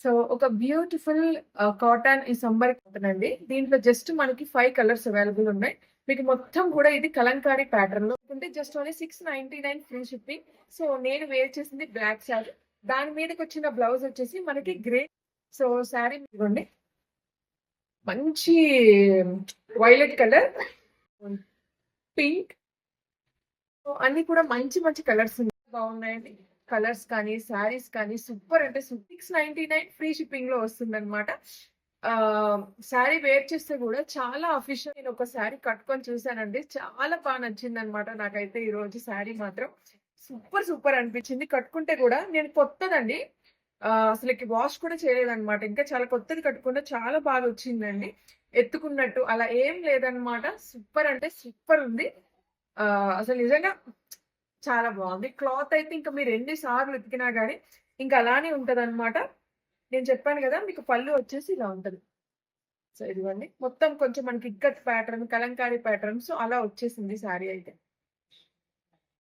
So ఒక beautiful cotton ఈ summer cotton అండి. దీంట్లో జస్ట్ మనకి 5 కలర్స్ అవైలబుల్ ఉన్నాయి. మీకు మొత్తం కూడా ఇది కలంకారీ ప్యాటర్న్ లో ఉంటే just only 699 free shipping. So నేను వేర్ చేసింది బ్లాక్ శారీ. దాని మీదకి వచ్చిన బ్లౌజ్ వచ్చేసి మనకి గ్రే. సో శారీ ఇదిగోండి మంచి వైలెట్ కలర్, పింక్, అన్ని కూడా మంచి మంచి కలర్స్ బాగున్నాయండి. కలర్స్ కానీ శారీస్ కానీ సూపర్ అంటే 699 ఫ్రీ షిప్పింగ్ లో వస్తుంది అనమాట. శారీ వేర్ చేస్తే కూడా చాలా అఫీషియల్. నేను ఒక శారీ కట్టుకొని చూసానండి, చాలా బాగా నచ్చింది అనమాట నాకైతే. ఈ రోజు శారీ మాత్రం సూపర్ సూపర్ అనిపించింది. కట్టుకుంటే కూడా నేను కొత్తదండి, అసలుకి వాష్ కూడా చేయలేదన్నమాట. ఇంకా చాలా కొత్తది కట్టుకుంటే చాలా బాగా వచ్చిందండి. ఎత్తుకున్నట్టు అలా ఏం లేదనమాట. సూపర్ అంటే సూపర్ ఉంది. అసలు నిజంగా చాలా బాగుంది. క్లాత్ అయితే ఇంకా మీరు ఎన్ని సార్లు ఉతికినా గానీ ఇంకా అలానే ఉంటదనమాట. నేను చెప్పాను కదా మీకు పళ్ళు వచ్చేసి ఇలా ఉంటది. సో ఇదిగోండి మొత్తం కొంచెం మనకి ఇక్కత్ ప్యాటర్న్, కలంకారీ ప్యాటర్న్స్ అలా వచ్చేసింది శారీ అయితే.